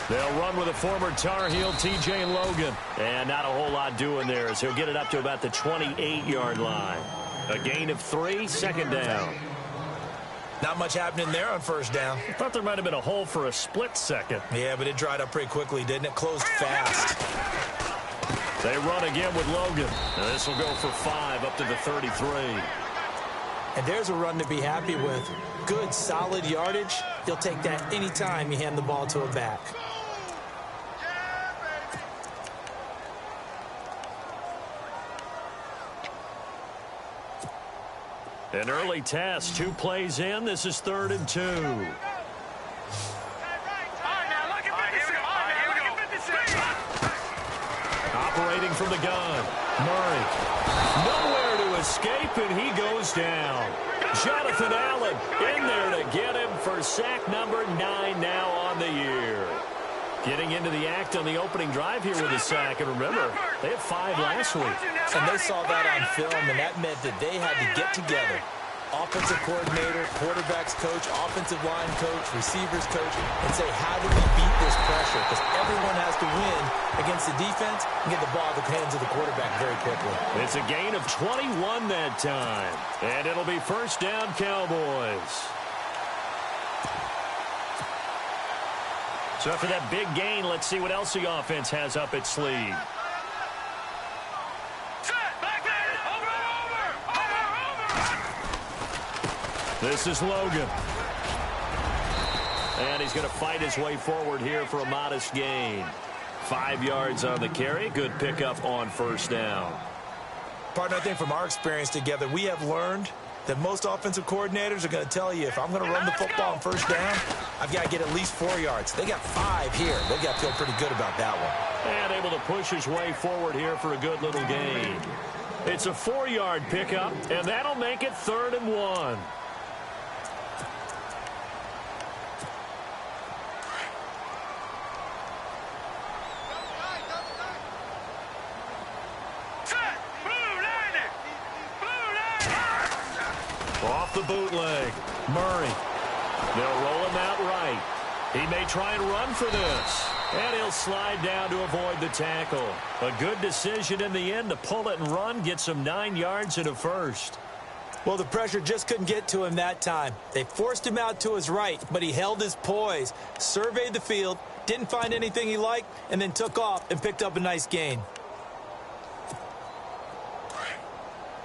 They'll run with a former Tar Heel, T.J. Logan. And not a whole lot doing there as he'll get it up to about the 28-yard line. A gain of 3, second down. Not much happening there on first down. I thought there might have been a hole for a split second. Yeah, but it dried up pretty quickly, didn't it? Closed fast. They run again with Logan. Now this will go for 5 up to the 33. And there's a run to be happy with. Good, solid yardage. You'll take that anytime you hand the ball to a back. An early test, 2 plays in. This is 3rd and 2. Operating from the gun, Murray. Nowhere to escape, and he goes down. Jonathan Allen in there to get him for sack number 9 now on the year. Getting into the act on the opening drive here with a sack. And remember, they had 5 last week. And they saw that on film, and that meant that they had to get together. Offensive coordinator, quarterback's coach, offensive line coach, receivers coach, and say, how do we beat this pressure? Because everyone has to win against the defense and get the ball at the hands of the quarterback very quickly. It's a gain of 21 that time. And it'll be first down, Cowboys. So after that big gain, let's see what else the offense has up its sleeve. This is Logan. And he's going to fight his way forward here for a modest gain. 5 yards on the carry. Good pickup on first down. Partner, I think from our experience together, we have learned that most offensive coordinators are going to tell you, if I'm going to run the football on first down, I've got to get at least 4 yards. They got 5 here. They got to feel pretty good about that one. And able to push his way forward here for a good little gain. It's a 4-yard pickup, and that'll make it 3rd and 1. Off the bootleg, Murray. They'll roll him out right. He may try and run for this. And he'll slide down to avoid the tackle. A good decision in the end to pull it and run, get some 9 yards and a first. Well, the pressure just couldn't get to him that time. They forced him out to his right, but he held his poise, surveyed the field, didn't find anything he liked, and then took off and picked up a nice gain.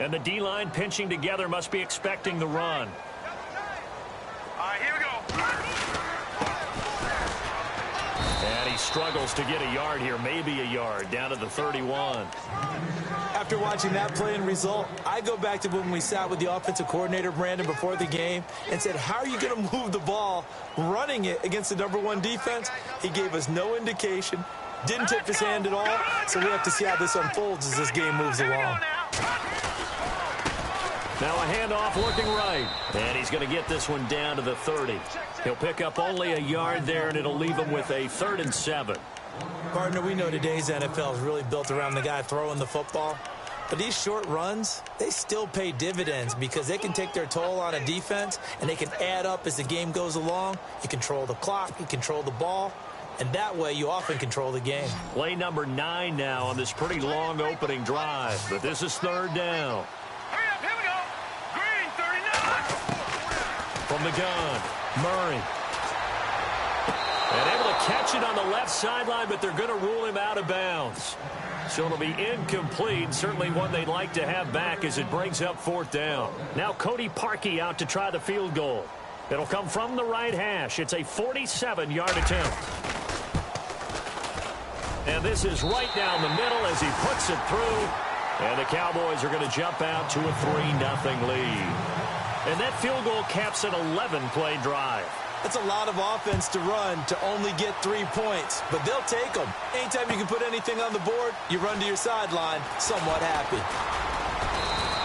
And the D-line pinching together must be expecting the run. All right, here we go. And he struggles to get a yard here, maybe a yard, down to the 31. After watching that play and result, I go back to when we sat with the offensive coordinator, Brandon, before the game and said, how are you going to move the ball running it against the #1 defense? He gave us no indication, didn't tip his hand at all, so we have to see how this unfolds as this game moves along. Now a handoff looking right. And he's going to get this one down to the 30. He'll pick up only a yard there, and it'll leave him with a 3rd and 7. Partner, we know today's NFL is really built around the guy throwing the football. But these short runs, they still pay dividends because they can take their toll on a defense, and they can add up as the game goes along. You control the clock, you control the ball, and that way you often control the game. Play number 9 now on this pretty long opening drive. But this is 3rd down. Hurry up, here we go. Green, 39. From the gun, Murray. And able to catch it on the left sideline, but they're going to rule him out of bounds. So it'll be incomplete, certainly one they'd like to have back as it brings up 4th down. Now Cody Parkey out to try the field goal. It'll come from the right hash. It's a 47-yard attempt. And this is right down the middle as he puts it through. And the Cowboys are going to jump out to a 3-0 lead. And that field goal caps an 11-play drive. That's a lot of offense to run to only get 3 points, but they'll take them. Anytime you can put anything on the board, you run to your sideline somewhat happy.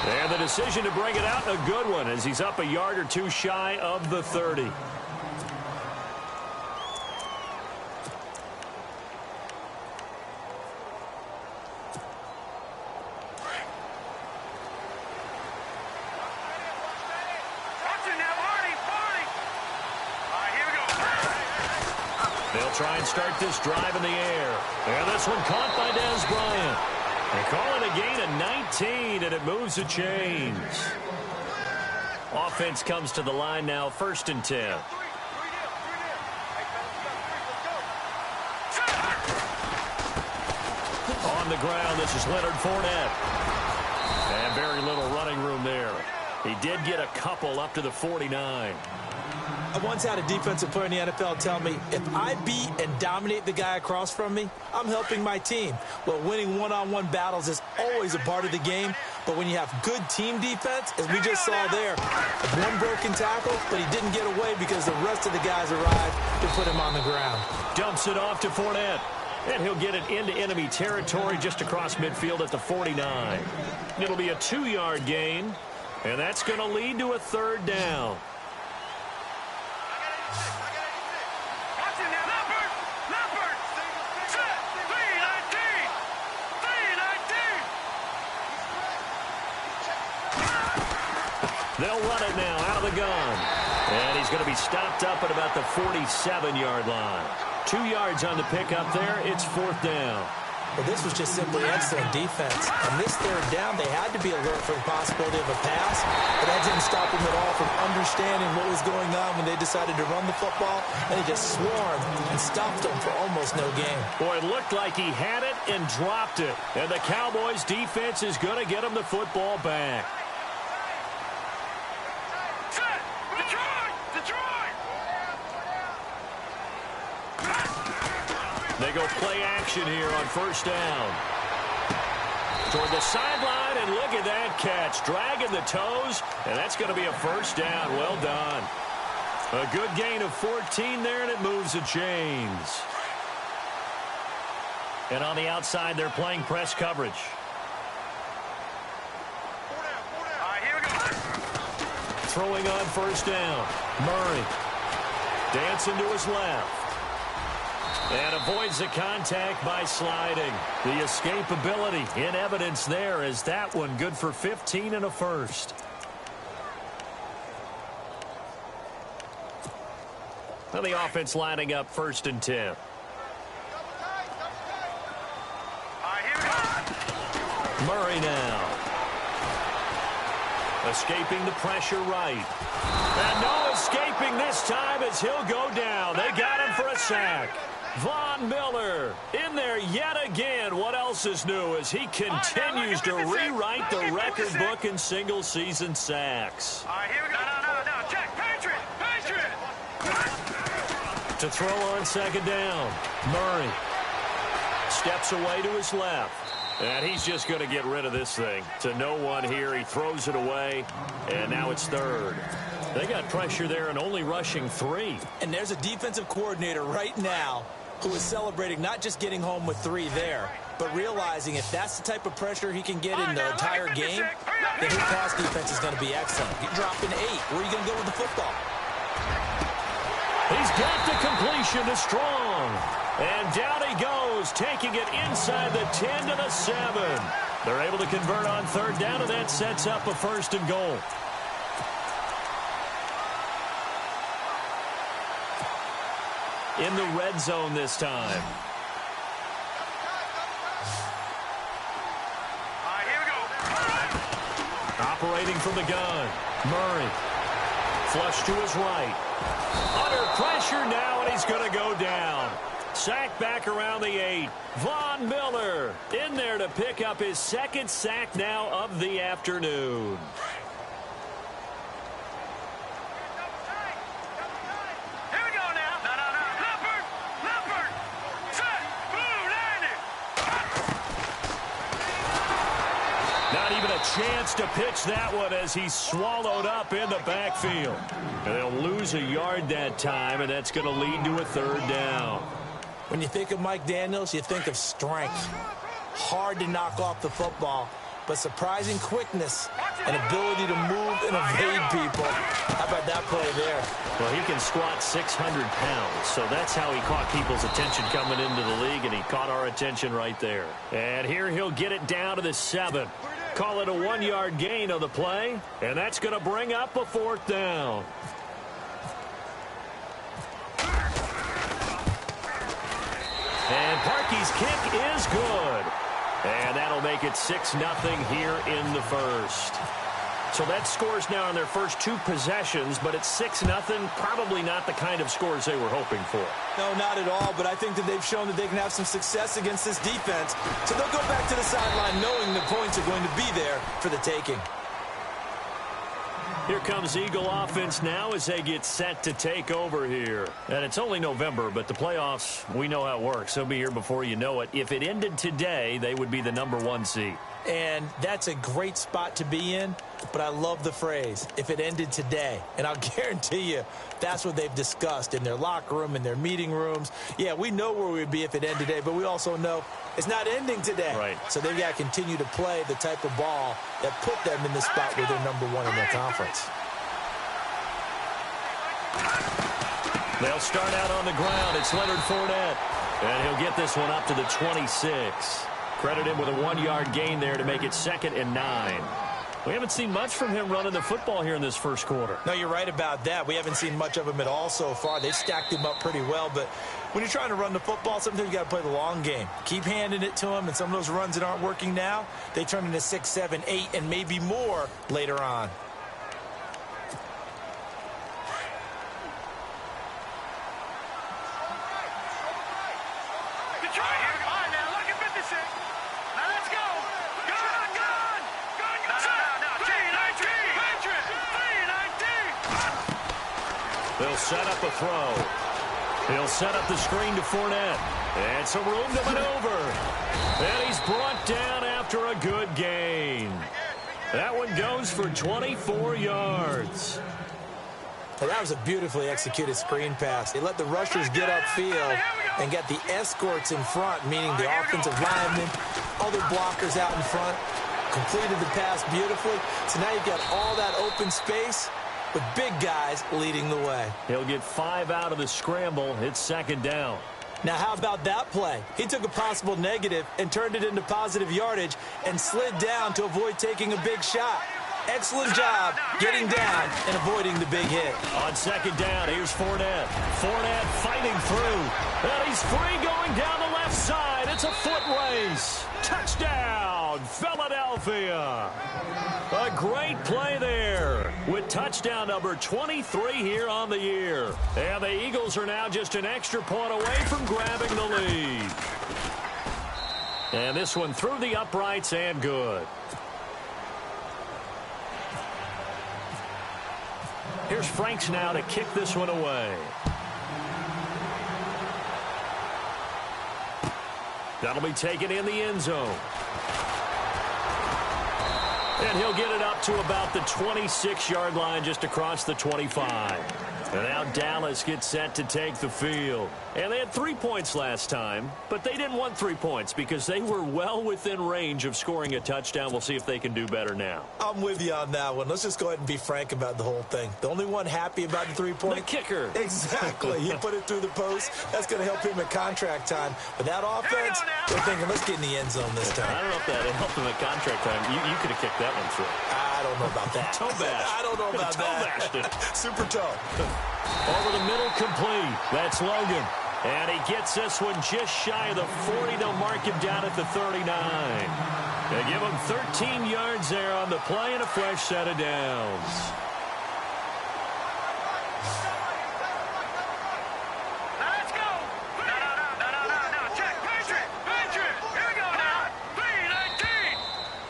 And the decision to bring it out, a good one, as he's up a yard or 2 shy of the 30. They'll try and start this drive in the air. And this one caught by Dez Bryant. They call it a gain of 19, and it moves the chains. Offense comes to the line now, 1st and 10. On the ground, this is Leonard Fournette. And very little running room there. He did get a couple up to the 49. I once had a defensive player in the NFL tell me, if I beat and dominate the guy across from me, I'm helping my team. Well, winning one-on-one battles is always a part of the game, but when you have good team defense, as we just saw there, one broken tackle, but he didn't get away because the rest of the guys arrived to put him on the ground. Dumps it off to Fournette, and he'll get it into enemy territory just across midfield at the 49. It'll be a 2-yard gain, and that's going to lead to a 3rd down. They'll run it now out of the gun. And he's going to be stopped up at about the 47-yard line. 2 yards on the pickup there. It's 4th down. Well, this was just simply excellent defense. On this 3rd down, they had to be alert for the possibility of a pass, but that didn't stop them at all from understanding what was going on when they decided to run the football, and he just swarmed and stopped them for almost no gain. Boy, it looked like he had it and dropped it, and the Cowboys' defense is going to get him the football back. They go play action here on 1st down. Toward the sideline, and look at that catch. Dragging the toes, and that's going to be a 1st down. Well done. A good gain of 14 there, and it moves the chains. And on the outside, they're playing press coverage. Throwing on 1st down. Murray dancing to his left. And avoids the contact by sliding. The escapability in evidence there is that one good for 15 and a 1st. Now the offense lining up 1st and 10. Murray now. Escaping the pressure right. And no escaping this time as he'll go down. They got him for a sack. Von Miller in there yet again. What else is new as he continues to rewrite the record book in single-season sacks. Here we go. No. Check. Patriot. To throw on 2nd down. Murray steps away to his left. And he's just going to get rid of this thing. To no one here. He throws it away. And now it's 3rd. They got pressure there and only rushing 3. And there's a defensive coordinator right now who is celebrating not just getting home with 3 there, but realizing if that's the type of pressure he can get in the entire game, then his pass defense is going to be excellent. You're dropping 8. Where are you going to go with the football? He's got the completion to Strong. And down he goes, taking it inside the 10 to the 7. They're able to convert on 3rd down, and that sets up a 1st and goal. In the red zone this time. Here we go. Operating from the gun. Murray. Flush to his right. Under pressure now, and he's going to go down. Sack back around the 8. Von Miller in there to pick up his 2nd sack now of the afternoon. Chance to pitch that one as he's swallowed up in the backfield. And they'll lose a yard that time, and that's going to lead to a 3rd down. When you think of Mike Daniels, you think of strength. Hard to knock off the football, but surprising quickness and ability to move and evade people. How about that play there? Well, he can squat 600 pounds, so that's how he caught people's attention coming into the league, and he caught our attention right there. And here he'll get it down to the 7. Call it a 1-yard gain on the play, and that's going to bring up a 4th down. And Parkey's kick is good. And that'll make it 6-0 here in the first. So that scores now on their first 2 possessions, but it's 6-0. Probably not the kind of scores they were hoping for. No, not at all, but I think that they've shown that they can have some success against this defense. So they'll go back to the sideline knowing the points are going to be there for the taking. Here comes Eagle offense now as they get set to take over here. And it's only November, but the playoffs, we know how it works. They'll be here before you know it. If it ended today, they would be the #1 seed. And that's a great spot to be in, but I love the phrase, if it ended today. And I'll guarantee you that's what they've discussed in their locker room, in their meeting rooms. Yeah, we know where we'd be if it ended today, but we also know it's not ending today. Right. So they've got to continue to play the type of ball that put them in the spot where they're #1 in their conference. They'll start out on the ground. It's Leonard Fournette. And he'll get this one up to the 26. Credit him with a 1-yard gain there to make it 2nd and 9. We haven't seen much from him running the football here in this first quarter. No, you're right about that. We haven't seen much of him at all so far. They've stacked him up pretty well, but when you're trying to run the football, sometimes you got to play the long game. Keep handing it to him, and some of those runs that aren't working now, they turn into 6, 7, 8, and maybe more later on. They'll set up a throw. He'll set up the screen to Fournette. And some room to maneuver. And he's brought down after a good gain. That one goes for 24 yards. Well, that was a beautifully executed screen pass. They let the rushers get upfield and get the escorts in front, meaning the offensive linemen, other blockers out in front, completed the pass beautifully. So now you've got all that open space with big guys leading the way. He'll get 5 out of the scramble. It's 2nd down. Now, how about that play? He took a possible negative and turned it into positive yardage and slid down to avoid taking a big shot. Excellent job getting down and avoiding the big hit. On 2nd down, here's Fournette. Fournette fighting through. And he's free going down the left side. It's a foot race. Touchdown, Philadelphia. A great play there with touchdown number 23 here on the year. And the Eagles are now just an extra point away from grabbing the lead. And this one through the uprights and good. Here's Franks now to kick this one away. That'll be taken in the end zone. And he'll get it up to about the 26-yard line just across the 25. And now Dallas gets set to take the field. And they had 3 points last time, but they didn't want 3 points because they were well within range of scoring a touchdown. We'll see if they can do better now. I'm with you on that one. Let's just go ahead and be frank about the whole thing. The only one happy about the 3-point. The kicker. Exactly. He put it through the post. That's going to help him at contract time. But that offense, they're thinking, let's get in the end zone this time. I don't know if that helped him at contract time. You could have kicked that one through. I don't know about that. Toe bash. I don't know about toe that. Bashed it. Super toe. Over the middle, complete. That's Logan. And he gets this one just shy of the 40. They'll mark him down at the 39. They give him 13 yards there on the play and a fresh set of downs. Let's go. No. Check. Patriot. Here we go now.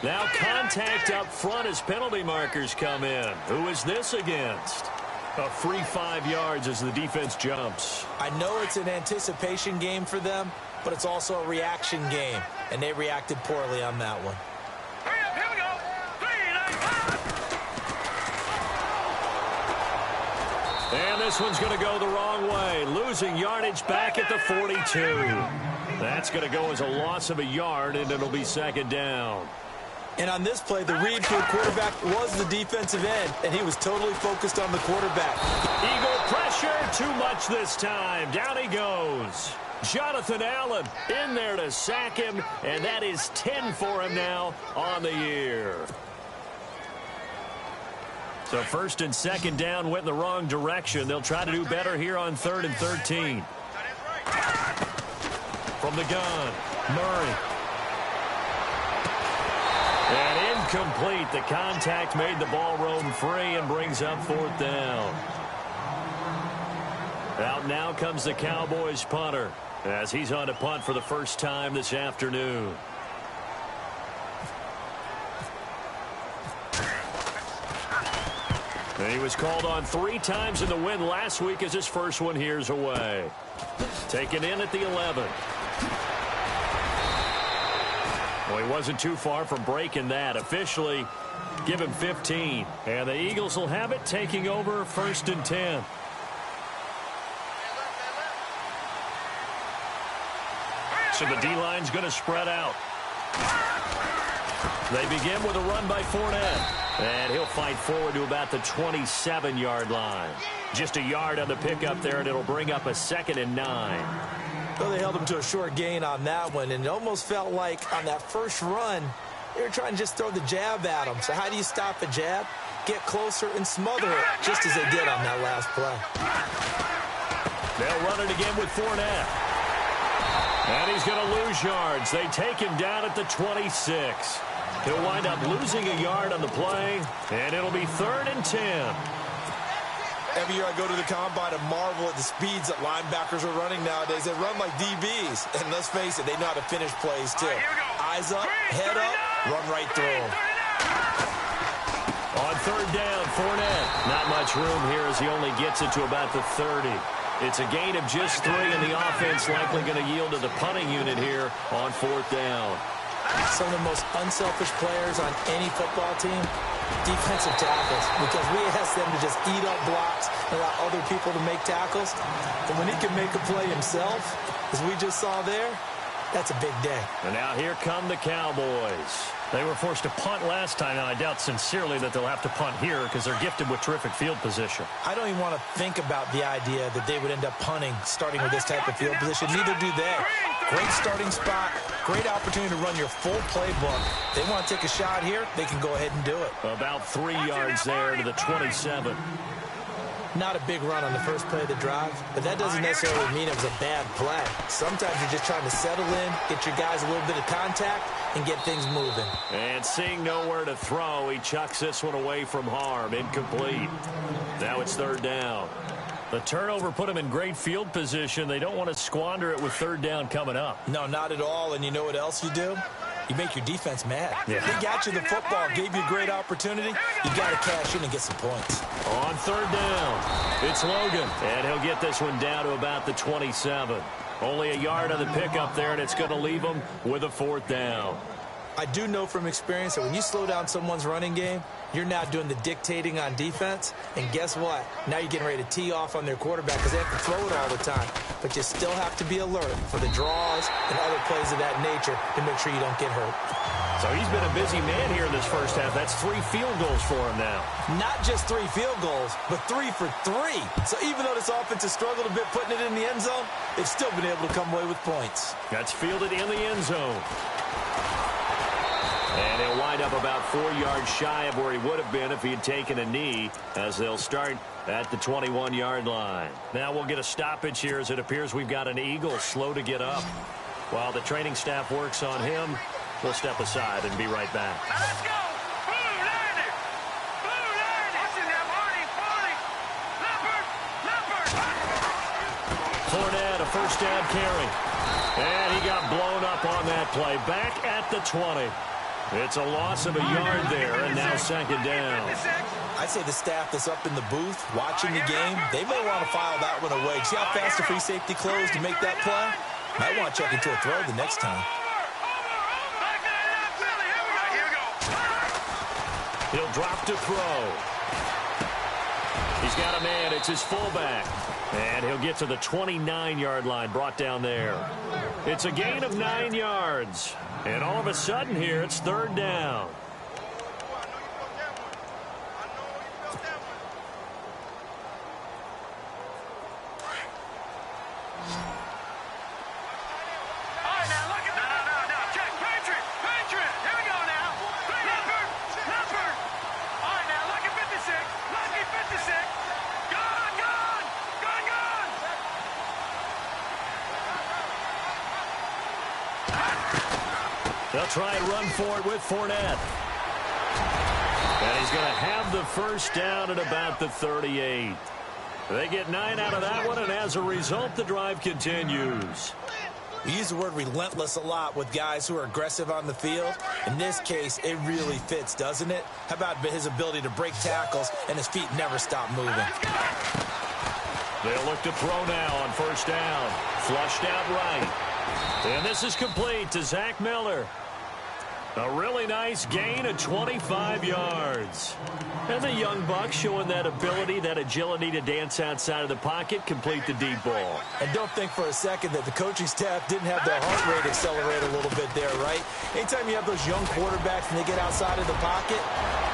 3-19. Now contact up front as penalty markers come in. Who is this against? A free 5 yards as the defense jumps. I know it's an anticipation game for them, but it's also a reaction game, and they reacted poorly on that one. Hurry up. Here we go. 3-19. And this one's going to go the wrong way, losing yardage back at the 42. That's going to go as a loss of a yard, and it'll be 2nd down. And on this play, the read for the quarterback was the defensive end, and he was totally focused on the quarterback. Eagle pressure, too much this time. Down he goes. Jonathan Allen in there to sack him, and that is 10 for him now on the year. So 1st and 2nd down went in the wrong direction. They'll try to do better here on 3rd and 13. From the gun, Murray. And incomplete. The contact made the ball roam free and brings up 4th down. Out now comes the Cowboys punter as he's on to punt for the first time this afternoon. And he was called on 3 times in the win last week as his first one here's away. Taken in at the 11. Well, he wasn't too far from breaking that. Officially, give him 15. And the Eagles will have it, taking over 1st and 10. So the D-line's going to spread out. They begin with a run by Fournette. And he'll fight forward to about the 27-yard line. Just a yard on the pickup there, and it'll bring up a 2nd and 9. Well, they held him to a short gain on that one, and it almost felt like on that first run, they were trying to just throw the jab at him. So how do you stop a jab? Get closer and smother it, just as they did on that last play. They'll run it again with Fournette. And he's going to lose yards. They take him down at the 26. He'll wind up losing a yard on the play, and it'll be 3rd and 10. Every year I go to the combine and marvel at the speeds that linebackers are running nowadays. They run like DBs. And let's face it, they know how to finish plays, too. Eyes up, head up, run right through them. On 3rd down, Fournette. Not much room here as he only gets it to about the 30. It's a gain of just 3, and the offense likely going to yield to the punting unit here on 4th down. Some of the most unselfish players on any football team, defensive tackles, because we ask them to just eat up blocks and allow other people to make tackles. But when he can make a play himself, as we just saw there, that's a big day. And now here come the Cowboys. They were forced to punt last time, and I doubt sincerely that they'll have to punt here because they're gifted with terrific field position. I don't even want to think about the idea that they would end up punting starting with this type of field position. Neither do they. Great starting spot, great opportunity to run your full playbook. They want to take a shot here, they can go ahead and do it. About 3 yards there to the 27. Not a big run on the first play of the drive, but that doesn't necessarily mean it was a bad play. Sometimes you're just trying to settle in, get your guys a little bit of contact, and get things moving. And seeing nowhere to throw, he chucks this one away from harm. Incomplete. Now it's 3rd down. The turnover put him in great field position. They don't want to squander it with 3rd down coming up. No, not at all. And you know what else you do? You make your defense mad. Yeah. They got you the football, gave you a great opportunity. You got to cash in and get some points. On 3rd down, it's Logan. And he'll get this one down to about the 27. Only a yard on the pickup there, and it's going to leave him with a 4th down. I do know from experience that when you slow down someone's running game, you're now doing the dictating on defense. And guess what? Now you're getting ready to tee off on their quarterback because they have to throw it all the time. But you still have to be alert for the draws and other plays of that nature to make sure you don't get hurt. So he's been a busy man here in this first half. That's 3 field goals for him now. Not just 3 field goals, but 3 for 3. So even though this offense has struggled a bit putting it in the end zone, they've still been able to come away with points. That's fielded in the end zone. And he'll wind up about 4 yards shy of where he would have been if he had taken a knee, as they'll start at the 21-yard line. Now we'll get a stoppage here as it appears we've got an Eagle slow to get up. While the training staff works on him, we'll step aside and be right back. Let's go! Blue 90! Blue 90! What's in there, Marty? Leopard! Fournette, a first down carry. And he got blown up on that play. Back at the 20. It's a loss of a yard there, and now 2nd down. I'd say the staff that's up in the booth watching the game, they may want to file that one away. See how fast the free safety closed to make that play? Might want to check into a throw the next time. He'll drop to throw. He's got a man. It's his fullback. And he'll get to the 29-yard line, brought down there. It's a gain of 9 yards. And all of a sudden here, it's 3rd down. They'll try and run for it with Fournette. And he's going to have the first down at about the 38. They get 9 out of that one, and as a result, the drive continues. We use the word relentless a lot with guys who are aggressive on the field. In this case, it really fits, doesn't it? How about his ability to break tackles and his feet never stop moving? They'll look to throw now on first down. Flushed out right. And this is complete to Zach Miller. A really nice gain of 25 yards. And the young buck showing that ability, that agility to dance outside of the pocket, complete the deep ball. And don't think for a second that the coaching staff didn't have their heart rate accelerate a little bit there, right? Anytime you have those young quarterbacks and they get outside of the pocket,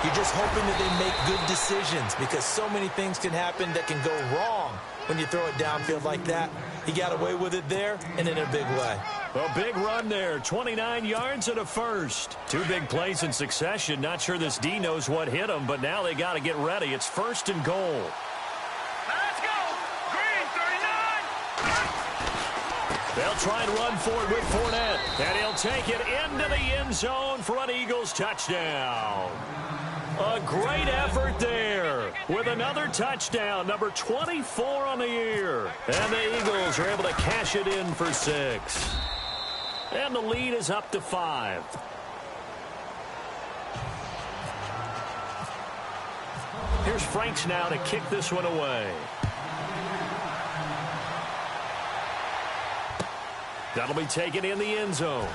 you're just hoping that they make good decisions because so many things can happen that can go wrong when you throw it downfield like that. He got away with it there and in a big way. A big run there, 29 yards and a first. 2 big plays in succession. Not sure this D knows what hit him, but now they got to get ready. It's first and goal. Let's go. Green, 39. They'll try and run for it with Fournette. And he'll take it into the end zone for an Eagles touchdown. A great effort there with another touchdown, number 24 on the year. And the Eagles are able to cash it in for 6. And the lead is up to 5. Here's Franks now to kick this one away. That'll be taken in the end zone.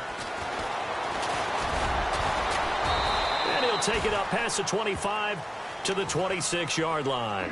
And he'll take it up past the 25 to the 26-yard line.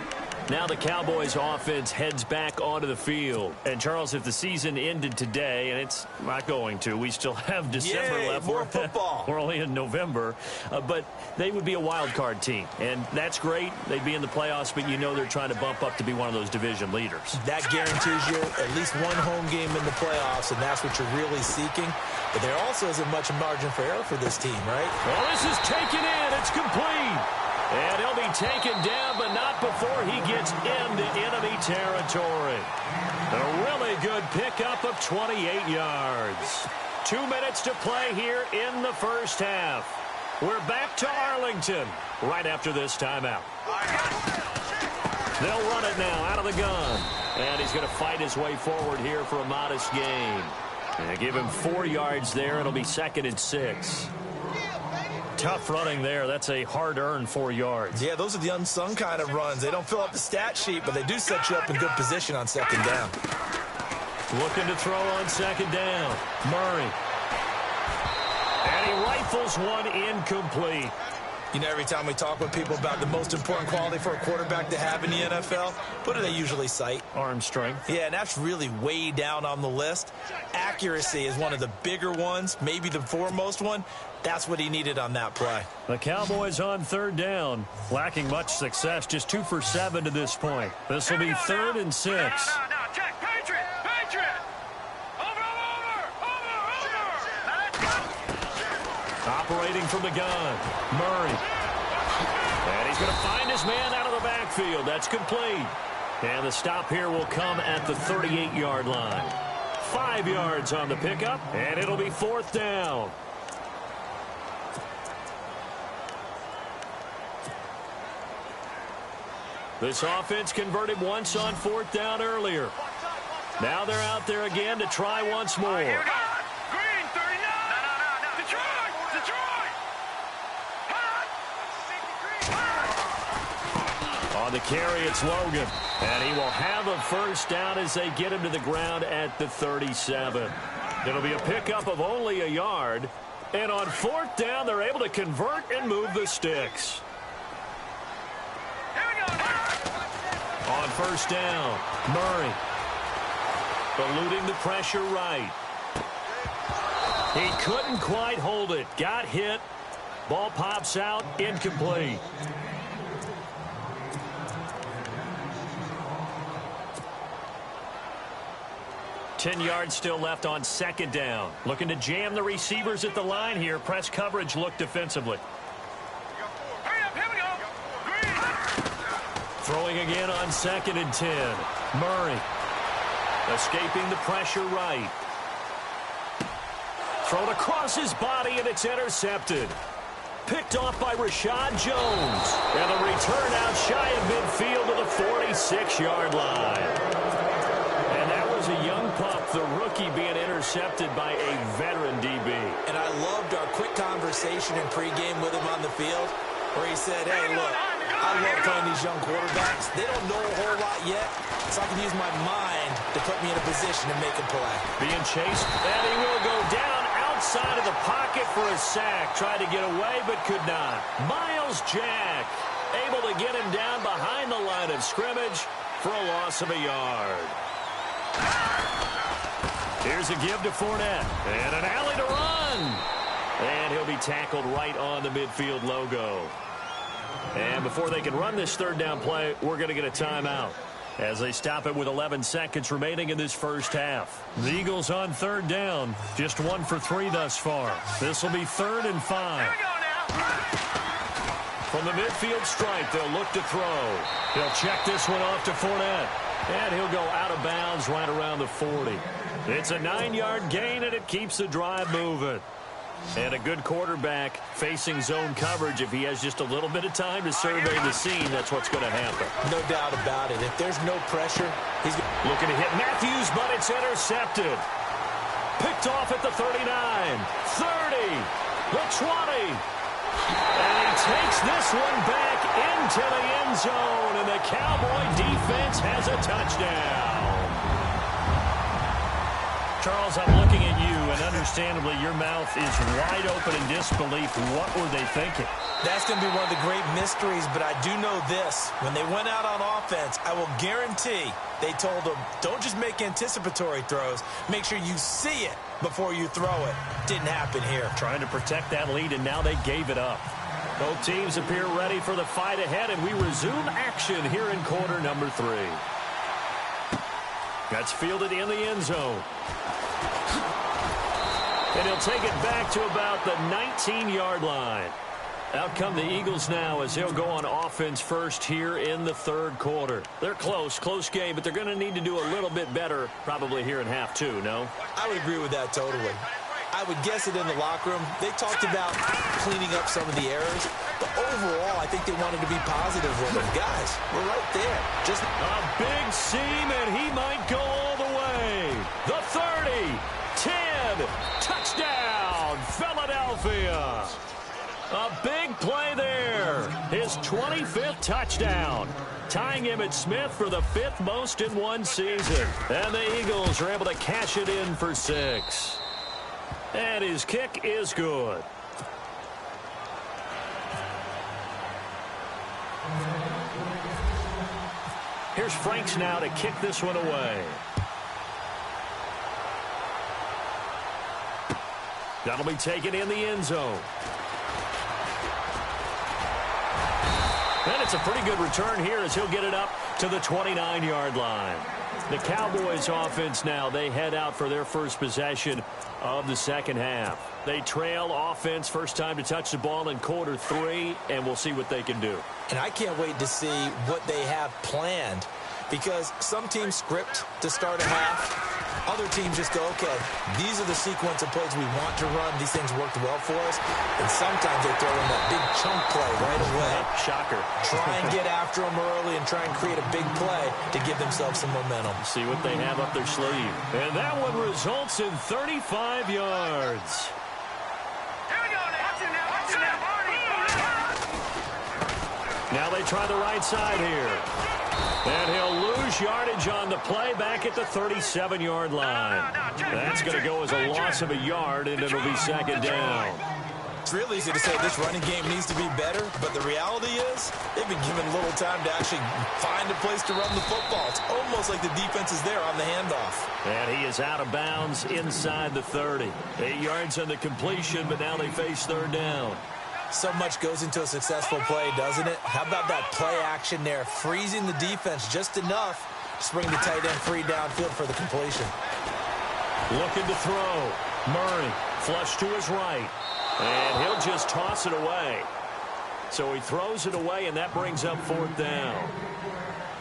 Now the Cowboys offense heads back onto the field. And, Charles, if the season ended today, and it's not going to, we still have December left. More football. We're only in November. But they would be a wild card team. And that's great. They'd be in the playoffs, but you know they're trying to bump up to be one of those division leaders. That guarantees you at least one home game in the playoffs, and that's what you're really seeking. But there also isn't much margin for error for this team, right? Well, this is taken in. It's complete. And he'll be taken down, but not before he gets into enemy territory. A really good pickup of 28 yards. 2 minutes to play here in the first half. We're back to Arlington right after this timeout. They'll run it now out of the gun. And he's going to fight his way forward here for a modest gain. And give him 4 yards there. It'll be 2nd and 6. Tough running there. That's a hard-earned 4 yards. Yeah, those are the unsung kind of runs. They don't fill up the stat sheet, but they do set you up in good position on 2nd down. Looking to throw on 2nd down. Murray. And he rifles one incomplete. You know, every time we talk with people about the most important quality for a quarterback to have in the NFL, what do they usually cite? Arm strength. Yeah, and that's really way down on the list. Accuracy is one of the bigger ones, maybe the foremost one. That's what he needed on that play. The Cowboys on 3rd down, lacking much success, just 2 for 7 to this point. This will be 3rd and 6. No, check. Patriot. Operating from the gun, Murray. And he's going to find his man out of the backfield. That's complete. And the stop here will come at the 38-yard line. 5 yards on the pickup, and it'll be 4th down. This offense converted once on 4th down earlier. Now they're out there again to try once more. Here we go. Green, 39. No. Detroit. On the carry, it's Logan. And he will have a first down as they get him to the ground at the 37. It'll be a pickup of only a yard. And on 4th down, they're able to convert and move the sticks. Here we go. On 1st down, Murray. Eluding the pressure right. He couldn't quite hold it. Got hit. Ball pops out. Incomplete. Ten yards still left on 2nd down. Looking to jam the receivers at the line here. Press coverage look defensively. Hurry up. Here we go. Green. Throwing again on 2nd and 10. Murray. Escaping the pressure right. Thrown across his body, and it's intercepted. Picked off by Rashad Jones. And the return out shy of midfield to the 46-yard line. And that was a young pup, the rookie, being intercepted by a veteran DB. And I loved our quick conversation in pregame with him on the field where he said, hey, look, I love playing these young quarterbacks. They don't know a whole lot yet, so I can use my mind to put me in a position to make a play. Being chased, and he will go down outside of the pocket for a sack. Tried to get away, but could not. Miles Jack able to get him down behind the line of scrimmage for a loss of a yard. Here's a give to Fournette, and an alley to run. And he'll be tackled right on the midfield logo. And before they can run this third down play, we're going to get a timeout as they stop it with 11 seconds remaining in this first half. The Eagles on third down, just 1 for 3 thus far. This will be 3rd and 5. From the midfield stripe, they'll look to throw. He'll check this one off to Fournette, and he'll go out of bounds right around the 40. It's a 9-yard gain, and it keeps the drive moving. And a good quarterback facing zone coverage, if he has just a little bit of time to survey the scene, that's what's going to happen. No doubt about it. If there's no pressure, he's looking to hit Matthews, but it's intercepted. Picked off at the 39, 30, the 20. And he takes this one back into the end zone, and the Cowboy defense has a touchdown. Charles, I'm looking at you, and understandably, your mouth is wide open in disbelief. What were they thinking? That's going to be one of the great mysteries, but I do know this. When they went out on offense, I will guarantee they told them, don't just make anticipatory throws. Make sure you see it before you throw it. Didn't happen here. Trying to protect that lead, and now they gave it up. Both teams appear ready for the fight ahead, and we resume action here in quarter number 3. That's fielded in the end zone. And he'll take it back to about the 19-yard line. Out come the Eagles now as they'll go on offense first here in the third quarter. They're close game, but they're going to need to do a little bit better probably here in half 2, no? I would agree with that totally. I would guess it in the locker room. They talked about cleaning up some of the errors, but overall, I think they wanted to be positive with them. Guys, we're right there. Just a big seam, and he might go all the way. The 30, 10, touchdown, Philadelphia. A big play there. His 25th touchdown, tying Emmitt Smith for the 5th most in one season. And the Eagles are able to cash it in for 6. And his kick is good. Here's Franks now to kick this one away. That'll be taken in the end zone. And it's a pretty good return here as he'll get it up to the 29-yard line. The Cowboys offense now, they head out for their first possession of the second half. They trail offense first time to touch the ball in quarter 3, and we'll see what they can do. And I can't wait to see what they have planned, because some teams script to start a half. Other teams just go, okay, these are the sequence of plays we want to run. These things worked well for us. And sometimes they throw in that big chunk play right away. Shocker. Try and get after them early and try and create a big play to give themselves some momentum. See what they have up their sleeve. And that one results in 35 yards. Here we go now. Now they try the right side here. And he'll lose yardage on the play back at the 37-yard line. That's going to go as a loss of a yard, and it'll be second down. It's real easy to say this running game needs to be better, but the reality is they've been given little time to actually find a place to run the football. It's almost like the defense is there on the handoff. And he is out of bounds inside the 30. 8 yards on the completion, but now they face third down. So much goes into a successful play, doesn't it? How about that play action there, freezing the defense just enough to bring the tight end free downfield for the completion. Looking to throw. Murray, flush to his right. And he'll just toss it away. So he throws it away, and that brings up fourth down.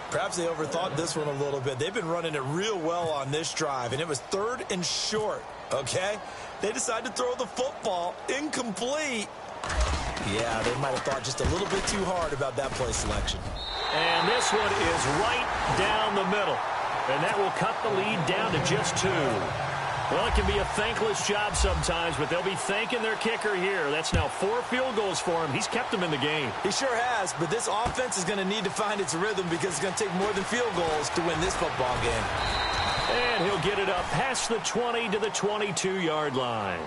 Perhaps they overthought this one a little bit. They've been running it real well on this drive, and it was 3rd and short, okay? They decided to throw the football incomplete. Yeah, they might have thought just a little bit too hard about that play selection. And this one is right down the middle. And that will cut the lead down to just 2. Well, it can be a thankless job sometimes, but they'll be thanking their kicker here. That's now 4 field goals for him. He's kept them in the game. He sure has, but this offense is going to need to find its rhythm because it's going to take more than field goals to win this football game. And he'll get it up past the 20 to the 22-yard line.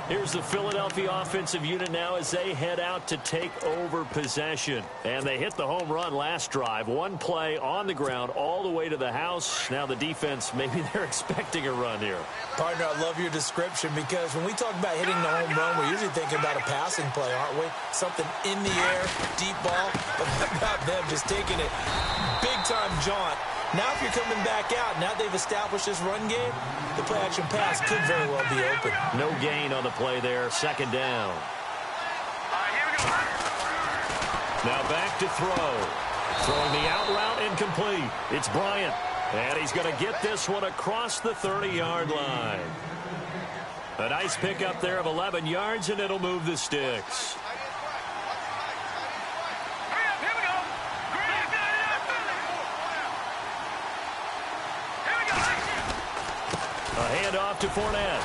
Here's the Philadelphia offensive unit now as they head out to take over possession. And they hit the home run last drive. 1 play on the ground all the way to the house. Now the defense, maybe they're expecting a run here. Partner, I love your description because when we talk about hitting the home run, we're usually thinking about a passing play, aren't we? Something in the air, deep ball. But how about them just taking it big-time jaunt? Now if you're coming back out, now they've established this run game, the play-action pass could very well be open. No gain on the play there. 2nd down. Now back to throw. Throwing the out route incomplete. It's Bryant. And he's going to get this one across the 30-yard line. A nice pickup there of 11 yards, and it'll move the sticks. A handoff to Fournette.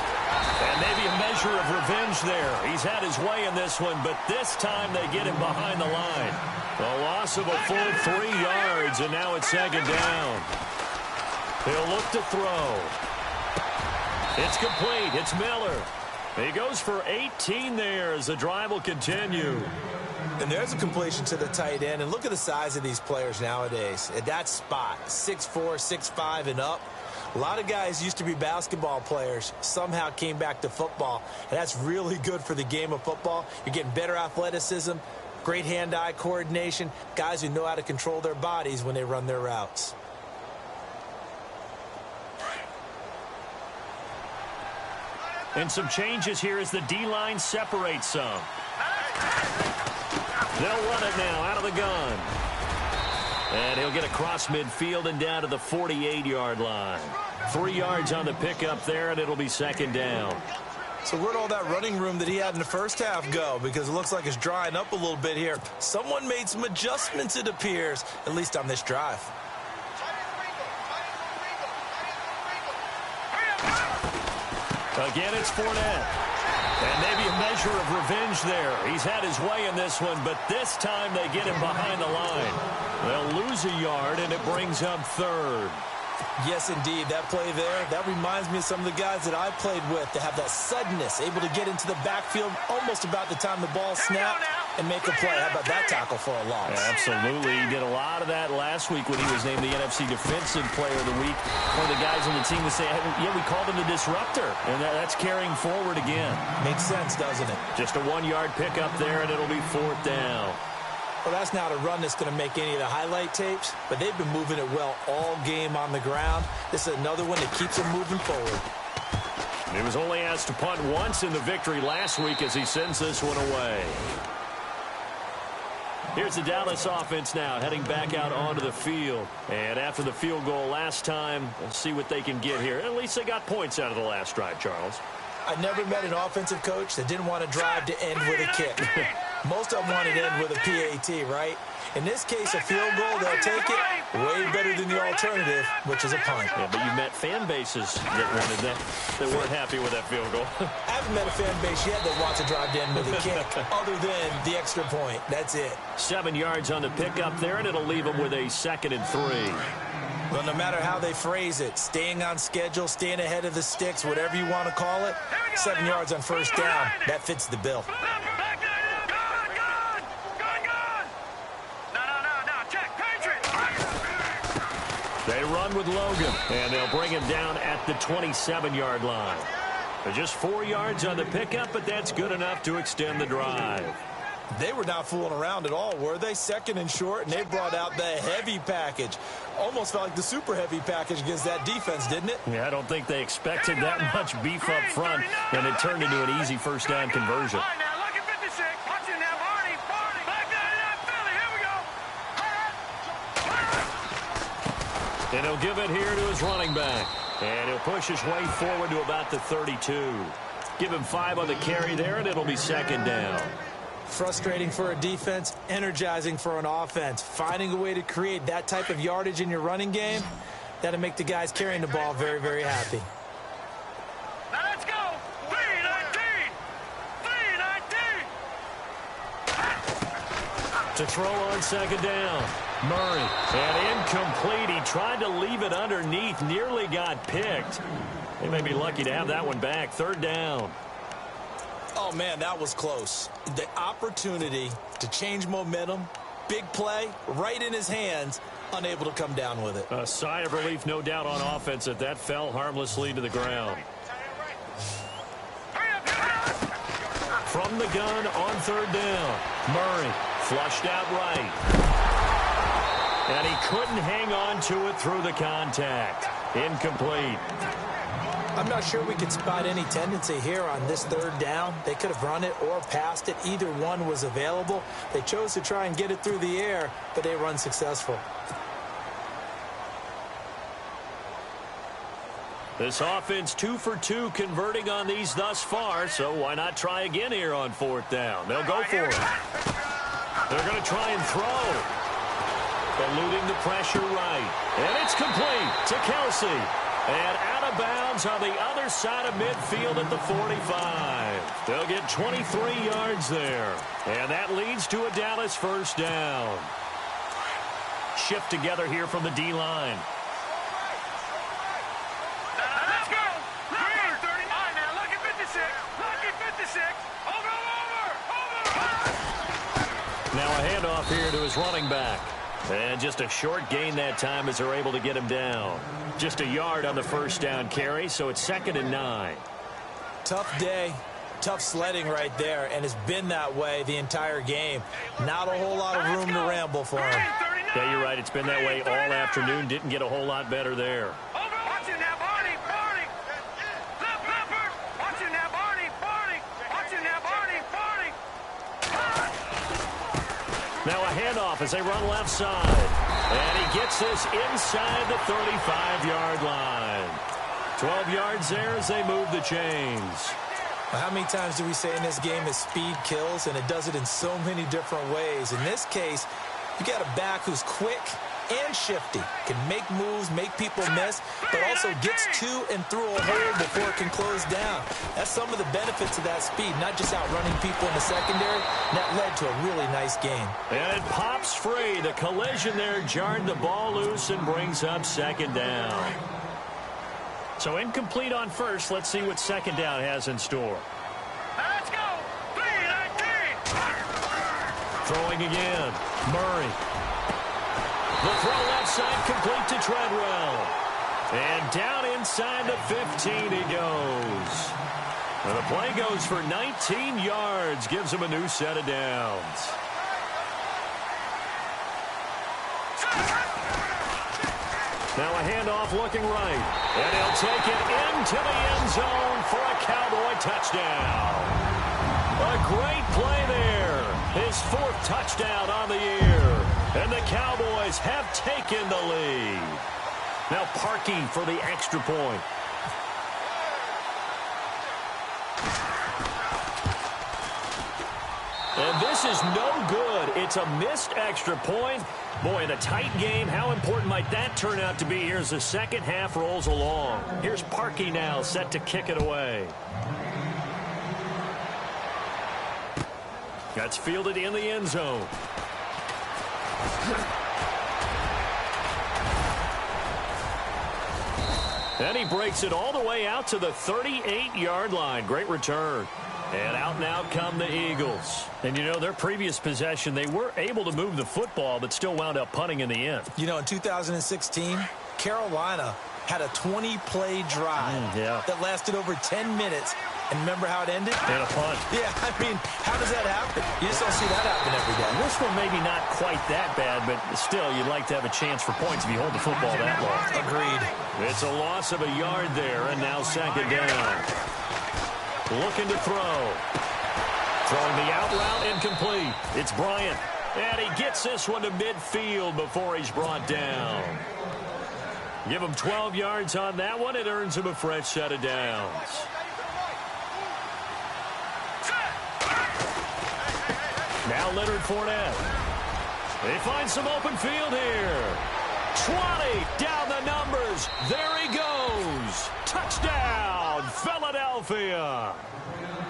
And maybe a measure of revenge there. He's had his way in this one, but this time they get him behind the line. A loss of a full 3 yards, and now it's 2nd down. He'll look to throw. It's complete. It's Miller. He goes for 18 there as the drive will continue. And there's a completion to the tight end. And look at the size of these players nowadays. At that spot, 6'4", 6'5", and up. A lot of guys used to be basketball players, somehow came back to football, and that's really good for the game of football. You're getting better athleticism, great hand-eye coordination, guys who know how to control their bodies when they run their routes. And some changes here as the D-line separates some. They'll run it now out of the gun. And he'll get across midfield and down to the 48-yard line. 3 yards on the pickup there, and it'll be 2nd down. So where'd all that running room that he had in the first half go? Because it looks like it's drying up a little bit here. Someone made some adjustments, it appears, at least on this drive. Again, it's Fournette. And maybe a measure of revenge there. He's had his way in this one, but this time they get him behind the line. They'll lose a yard, and it brings up 3rd. Yes, indeed. That play there, that reminds me of some of the guys that I played with to have that suddenness, able to get into the backfield almost about the time the ball snapped and make a play. How about that tackle for a loss? Yeah, absolutely. He did a lot of that last week when he was named the NFC Defensive Player of the Week. One of the guys on the team would say, yeah, we called him the disruptor, and that's carrying forward again. Makes sense, doesn't it? Just a 1-yard pickup there, and it'll be 4th down. Well, that's not a run that's going to make any of the highlight tapes, but they've been moving it well all game on the ground. This is another one that keeps them moving forward. He was only asked to punt once in the victory last week as he sends this one away. Here's the Dallas offense now heading back out onto the field. And after the field goal last time, we'll see what they can get here. At least they got points out of the last drive, Charles. I never met an offensive coach that didn't want to drive to end with a kick. Most of them wanted to end with a PAT, right? In this case, a field goal, they'll take it way better than the alternative, which is a punt. Yeah, but you met fan bases that wanted that, that weren't happy with that field goal. I haven't met a fan base yet that wants to drive to end with a kick, other than the extra point. That's it. 7 yards on the pickup there, and it'll leave them with a 2nd and 3. Well, no matter how they phrase it, staying on schedule, staying ahead of the sticks, whatever you want to call it, 7 yards on 1st down, that fits the bill. They run with Logan, and they'll bring him down at the 27-yard line. Just 4 yards on the pickup, but that's good enough to extend the drive. They were not fooling around at all, were they? 2nd and short, and they brought out the heavy package. Almost felt like the super heavy package against that defense, didn't it? Yeah, I don't think they expected that much beef up front, and it turned into an easy 1st down conversion. And he'll give it here to his running back. And he'll push his way forward to about the 32. Give him 5 on the carry there, and it'll be second down. Frustrating for a defense, energizing for an offense. Finding a way to create that type of yardage in your running game, that'll make the guys carrying the ball very, very happy. Now let's go. 3-19. 3-19. To throw on second down. Murray. And incomplete. He tried to leave it underneath. Nearly got picked. They may be lucky to have that one back. Third down. Oh, man, that was close. The opportunity to change momentum, big play, right in his hands, unable to come down with it. A sigh of relief, no doubt, on offense that fell harmlessly to the ground. From the gun on third down. Murray flushed out right. And he couldn't hang on to it through the contact. Incomplete. I'm not sure we could spot any tendency here on this third down. They could have run it or passed it. Either one was available. They chose to try and get it through the air, but they were unsuccessful. This offense 2 for 2 converting on these thus far, so why not try again here on fourth down? They'll go for it. They're going to try and throw. Eluding the pressure right. And it's complete to Kelsey. And out of bounds on the other side of midfield at the 45. They'll get 23 yards there. And that leads to a Dallas first down. Shift together here from the D-line. Let's go. 3-30. All right, now, lucky 56. Lucky 56. Over. Now a handoff here to his running back. And just a short gain that time as they're able to get him down. Just a yard on the first down carry, so it's 2nd and 9. Tough day, tough sledding right there, and it's been that way the entire game. Not a whole lot of room to ramble for him. Yeah, you're right. It's been that way all afternoon. Didn't get a whole lot better there. Watching now, Barney. Watching now, Barney. Watching now, Barney. Now a handoff as they run left side. And he gets this inside the 35-yard line. 12 yards there as they move the chains. Well, how many times do we say in this game that speed kills, and it does it in so many different ways? In this case, you got a back who's quick and shifty, can make moves, make people miss, but also gets to and through a hole before it can close down. That's some of the benefits of that speed, not just outrunning people in the secondary. And that led to a really nice gain. And it pops free. The collision there jarred the ball loose and brings up second down. So incomplete on first. Let's see what second down has in store. Let's go. 3-19. Throwing again. Murray. The throw left side complete to Treadwell. And down inside the 15 he goes. And the play goes for 19 yards. Gives him a new set of downs. Now a handoff looking right. And he'll take it into the end zone for a Cowboy touchdown. A great play there. His 4th touchdown on the year. And the Cowboys have taken the lead. Now Parkey for the extra point. And this is no good. It's a missed extra point. Boy, in a tight game, how important might that turn out to be here as the second half rolls along? Here's Parkey now set to kick it away. That's fielded in the end zone. And he breaks it all the way out to the 38-yard line. Great return. And out come the Eagles. And, you know, their previous possession, they were able to move the football, but still wound up punting in the end. You know, in 2016, Carolina had a 20-play drive that lasted over 10 minutes. And remember how it ended? And a punt. Yeah, I mean, how does that happen? You just don't see that happen every day. This one maybe not quite that bad, but still, you'd like to have a chance for points if you hold the football that long. Agreed. It's a loss of a yard there, and now second down. Looking to throw. Throwing the out route, incomplete. It's Bryant. And he gets this one to midfield before he's brought down. Give him 12 yards on that one. It earns him a fresh set of downs. Now Leonard Fournette. They find some open field here. 20 down the numbers. There he goes. Touchdown, Philadelphia.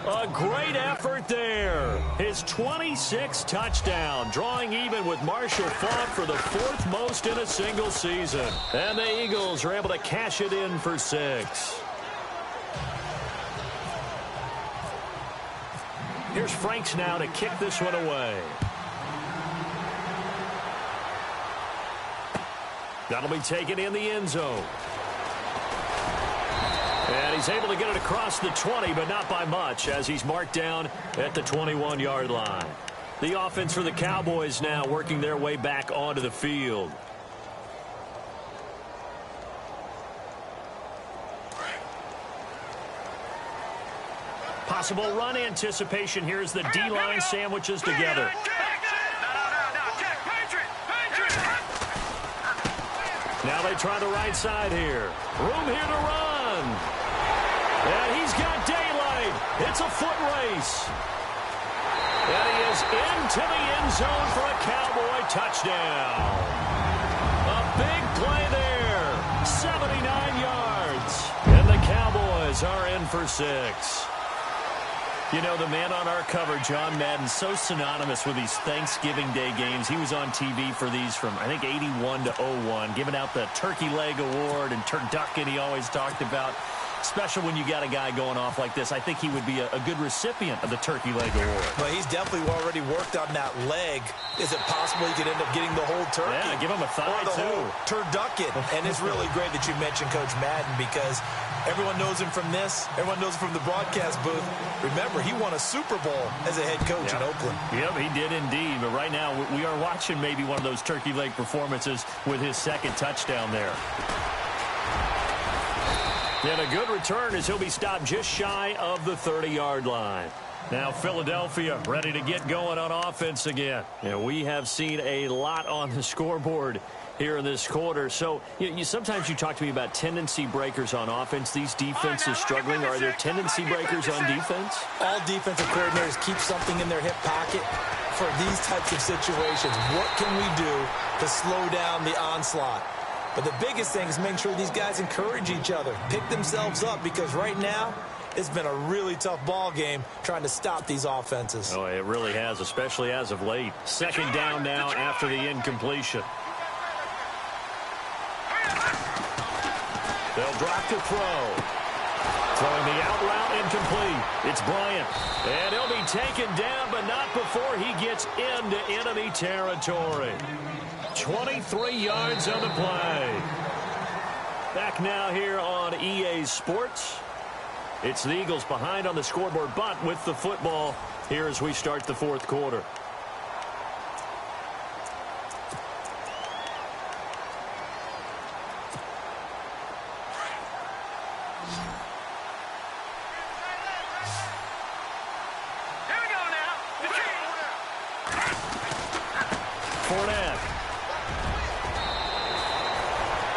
A great effort there. His 26th touchdown, drawing even with Marshall Faulk for the 4th most in a single season. And the Eagles are able to cash it in for 6. Here's Franks now to kick this one away. That'll be taken in the end zone. And he's able to get it across the 20, but not by much, as he's marked down at the 21-yard line. The offense for the Cowboys now working their way back onto the field. Possible run anticipation here as the D-line sandwiches together. Now they try the right side here. Room here to run. And he's got daylight. It's a foot race. And he is into the end zone for a Cowboy touchdown. A big play there. 79 yards. And the Cowboys are in for 6. You know, the man on our cover, John Madden, so synonymous with these Thanksgiving Day games. He was on TV for these from, I think, 81 to 01, giving out the Turkey Leg Award and Turducken he always talked about. Special when you got a guy going off like this. I think he would be a good recipient of the Turkey Leg Award. Well, he's definitely already worked on that leg. Is it possible he could end up getting the whole turkey? Yeah, give him a thigh, or the too. whole turducken. And it's really great that you mentioned Coach Madden, because everyone knows him from this. Everyone knows him from the broadcast booth. Remember, he won a Super Bowl as a head coach in Oakland. Yep, he did indeed. But right now, we are watching maybe one of those turkey leg performances with his second touchdown there. And a good return as he'll be stopped just shy of the 30-yard line. Now Philadelphia ready to get going on offense again. And we have seen a lot on the scoreboard here in this quarter. So sometimes you talk to me about tendency breakers on offense. These defenses struggling. Are there tendency breakers on defense? All defensive coordinators keep something in their hip pocket for these types of situations. What can we do to slow down the onslaught? But the biggest thing is making sure these guys encourage each other, pick themselves up, because right now it's been a really tough ball game trying to stop these offenses. Oh, it really has, especially as of late. Second down now after the incompletion. They'll drop to throw. Throwing the out route incomplete. It's Bryant. And he'll be taken down, but not before he gets into enemy territory. 23 yards on the play. Back now here on EA Sports. It's the Eagles behind on the scoreboard, but with the football here as we start the fourth quarter.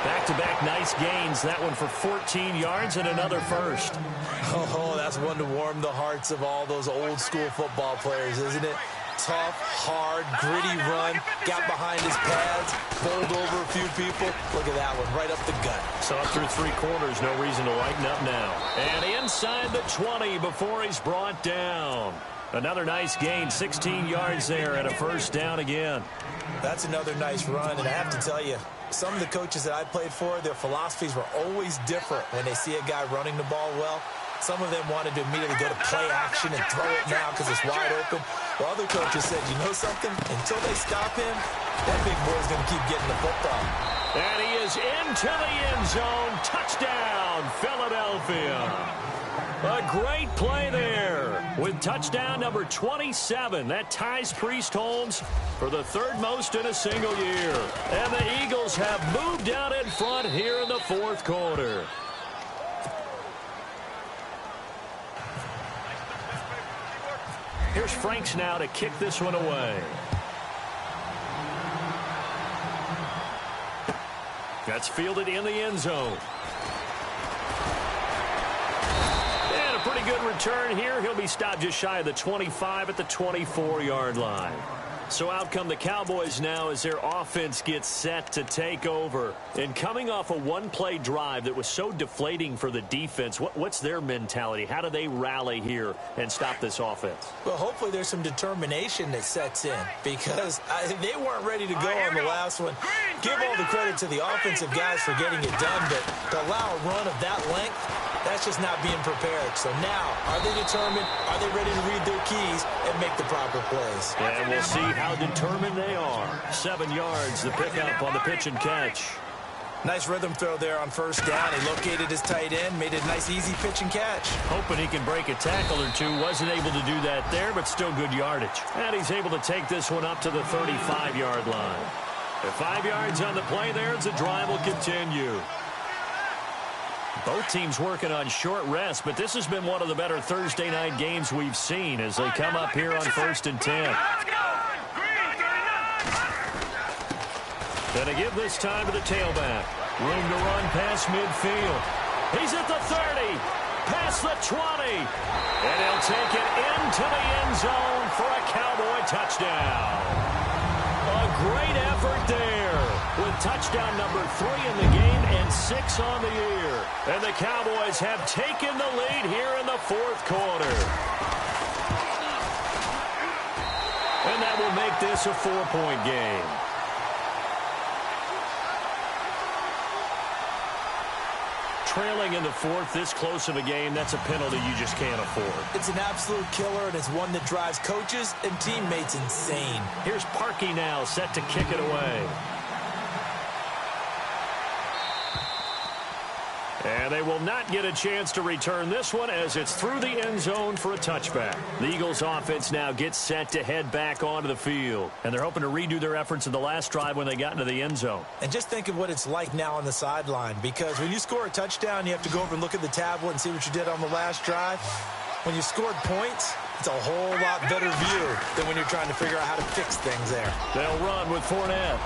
Back-to-back nice gains. That one for 14 yards and another first. Oh, that's one to warm the hearts of all those old-school football players, isn't it? Tough, hard, gritty run. Got behind his pads, bowled over a few people. Look at that one, right up the gut. So up through 3 quarters, no reason to lighten up now. And inside the 20 before he's brought down. Another nice gain, 16 yards there and a first down again. That's another nice run, and I have to tell you, some of the coaches that I played for, their philosophies were always different when they see a guy running the ball well. Some of them wanted to immediately go to play action and throw it now because it's wide open. While other coaches said, you know something? Until they stop him, that big boy's going to keep getting the football. And he is into the end zone. Touchdown, Philadelphia. A great play there with touchdown number 27. That ties Priest Holmes for the 3rd most in a single year. And the Eagles have moved out in front here in the fourth quarter. Here's Franks now to kick this one away. That's fielded in the end zone. And a pretty good return here. He'll be stopped just shy of the 25 at the 24-yard line. So out come the Cowboys now as their offense gets set to take over. And coming off a one-play drive that was so deflating for the defense, what's their mentality? How do they rally here and stop this offense? Well, hopefully there's some determination that sets in because they weren't ready to go on the last one. Give all the credit to the offensive guys for getting it done, but to allow a run of that length, that's just not being prepared. So now, are they determined? Are they ready to read their keys and make the proper plays? And we'll see how determined they are. 7 yards, the pickup on the pitch and catch. Nice rhythm throw there on first down. He located his tight end, made it a nice, easy pitch and catch. Hoping he can break a tackle or two. Wasn't able to do that there, but still good yardage. And he's able to take this one up to the 35-yard line. At 5 yards on the play there, the drive will continue. Both teams working on short rest, but this has been one of the better Thursday night games we've seen as they come up here on 1st and 10. Gonna give this time to the tailback. Room to run past midfield. He's at the 30, past the 20, and he'll take it into the end zone for a Cowboy touchdown. A great effort there with touchdown number 3 in the game and 6 on the year. And the Cowboys have taken the lead here in the 4th quarter. And that will make this a 4-point game. Trailing in the 4th, this close of a game, that's a penalty you just can't afford. It's an absolute killer, and it's one that drives coaches and teammates insane. Here's Parkey now, set to kick it away. And they will not get a chance to return this one as it's through the end zone for a touchback. The Eagles offense now gets set to head back onto the field. And they're hoping to redo their efforts in the last drive when they got into the end zone. And just think of what it's like now on the sideline, because when you score a touchdown, you have to go over and look at the tablet and see what you did on the last drive. When you scored points, it's a whole lot better view than when you're trying to figure out how to fix things there. They'll run with Fournette.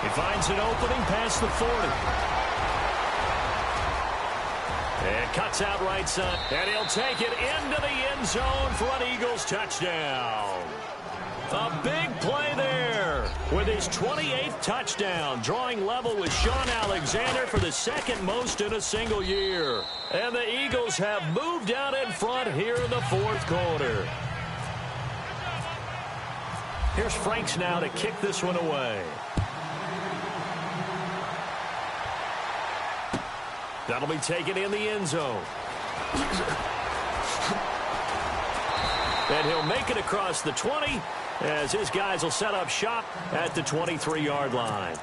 He finds an opening past the 40. And cuts out right side. And he'll take it into the end zone for an Eagles touchdown. A big play there with his 28th touchdown, drawing level with Sean Alexander for the 2nd most in a single year. And the Eagles have moved out in front here in the 4th quarter. Here's Franks now to kick this one away. That'll be taken in the end zone. And he'll make it across the 20 as his guys will set up shop at the 23-yard line.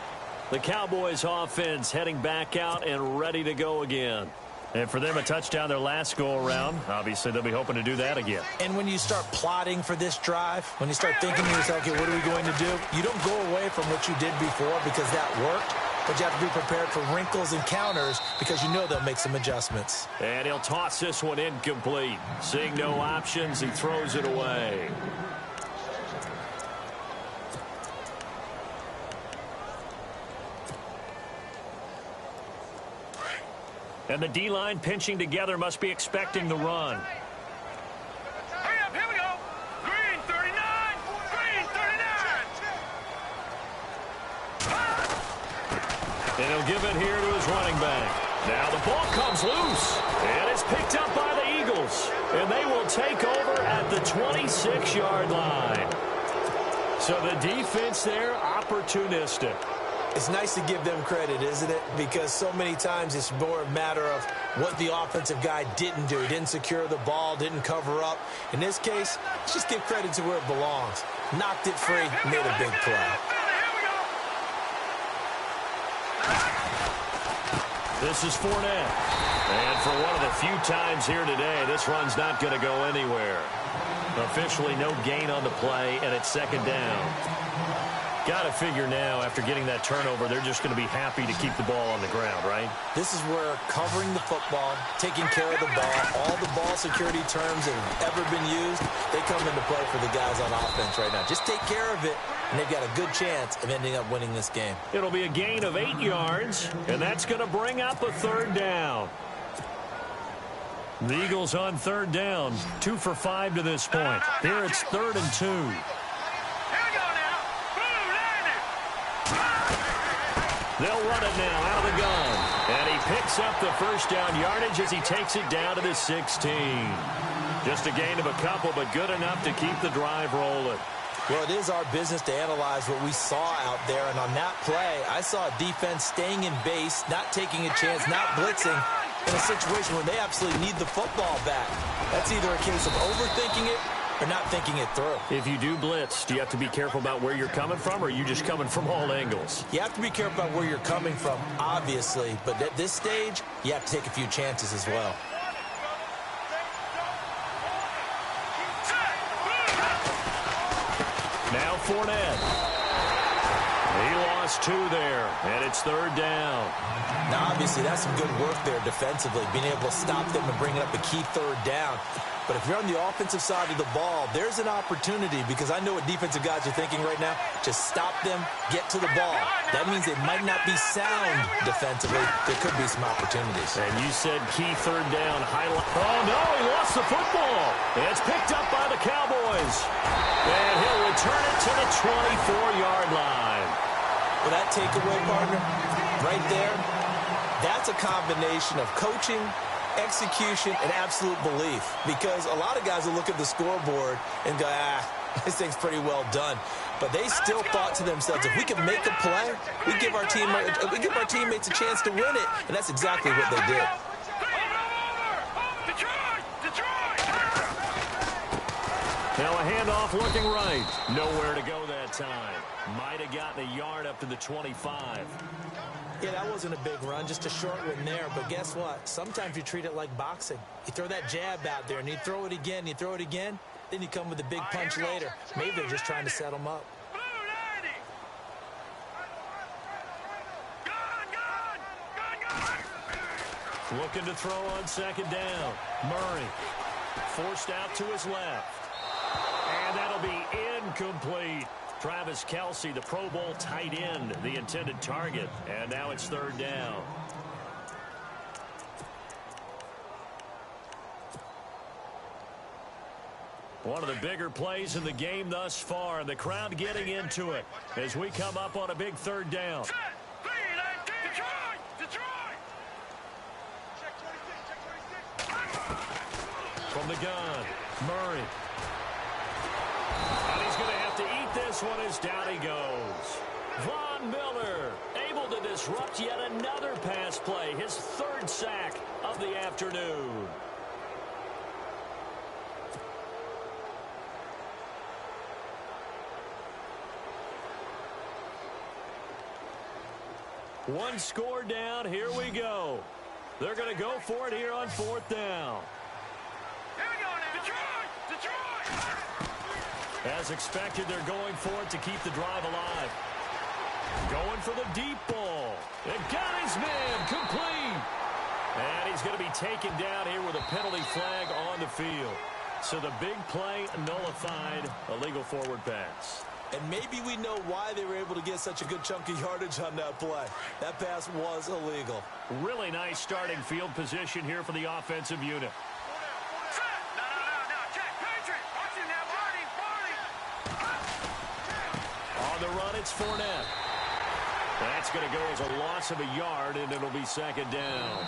The Cowboys offense heading back out and ready to go again. And for them, a touchdown their last go-around. Obviously, they'll be hoping to do that again. And when you start plotting for this drive, when you start thinking to yourself, okay, what are we going to do? You don't go away from what you did before because that worked. But you have to be prepared for wrinkles and counters because you know they'll make some adjustments. And he'll toss this one incomplete. Seeing no options, he throws it away. And the D-line pinching together must be expecting the run. Hurry up, here we go. Green 39. Green 39. And he'll give it here to his running back. Now the ball comes loose. And it's picked up by the Eagles. And they will take over at the 26-yard line. So the defense there, opportunistic. It's nice to give them credit, isn't it? Because so many times it's more a matter of what the offensive guy didn't do. He didn't secure the ball, didn't cover up. In this case, let's just give credit to where it belongs. Knocked it free, made a big play. This is Fournette. And for one of the few times here today, this run's not going to go anywhere. Officially no gain on the play, and it's 2nd down. Got to figure now, after getting that turnover, they're just going to be happy to keep the ball on the ground, right? This is where covering the football, taking care of the ball, all the ball security terms that have ever been used, they come into play for the guys on offense right now. Just take care of it, and they've got a good chance of ending up winning this game. It'll be a gain of 8 yards, and that's going to bring up a third down. The Eagles on third down, 2 for 5 to this point. Here it's 3rd and 2. They'll run it now out of the gun. And he picks up the first down yardage as he takes it down to the 16. Just a gain of a couple, but good enough to keep the drive rolling. Well, it is our business to analyze what we saw out there. And on that play, I saw a defense staying in base, not taking a chance, not blitzing, in a situation where they absolutely need the football back. That's either a case of overthinking it or not thinking it through. If you do blitz, do you have to be careful about where you're coming from, or are you just coming from all angles? You have to be careful about where you're coming from, obviously. But at this stage, you have to take a few chances as well. Now Fournette. He lost 2 there, and it's 3rd down. Now, obviously, that's some good work there defensively, being able to stop them and bring up a key 3rd down. But if you're on the offensive side of the ball, there's an opportunity, because I know what defensive guys are thinking right now. Just stop them, get to the ball. That means they might not be sound defensively. There could be some opportunities. And you said key 3rd down. Oh, no, he lost the football. It's picked up by the Cowboys. And he'll return it to the 24-yard line. Well, that takeaway, partner, right there, that's a combination of coaching, execution, and absolute belief. Because a lot of guys will look at the scoreboard and go, this thing's pretty well done. But they still thought to themselves, if we can make a play, we give our teammates a chance to win it. And that's exactly what they did. Now a handoff looking right. Nowhere to go that time. Might have gotten a yard up to the 25. Yeah, that wasn't a big run, just a short one there. But guess what? Sometimes you treat it like boxing. You throw that jab out there, and you throw it again, then you come with a big punch later. Maybe they're just trying to set them up. Looking to throw on 2nd down. Murray forced out to his left. And that'll be incomplete. Travis Kelce, the Pro Bowl tight end, the intended target. And now it's 3rd down. One of the bigger plays in the game thus far, and the crowd getting into it as we come up on a big 3rd down. From the gun, Murray. And he's going to have to eat this one as down he goes. Von Miller able to disrupt yet another pass play, his 3rd sack of the afternoon. One score down. Here we go. They're going to go for it here on 4th down. Here we go now. Detroit! As expected, they're going for it to keep the drive alive. Going for the deep ball. It got his man complete. And he's going to be taken down here with a penalty flag on the field. So the big play nullified, illegal forward pass. And maybe we know why they were able to get such a good chunk of yardage on that play. That pass was illegal. Really nice starting field position here for the offensive unit. No, check. Patriot. Watch him now, Barney. On the run, it's Fournette. That's going to go as a loss of a yard, and it'll be 2nd down.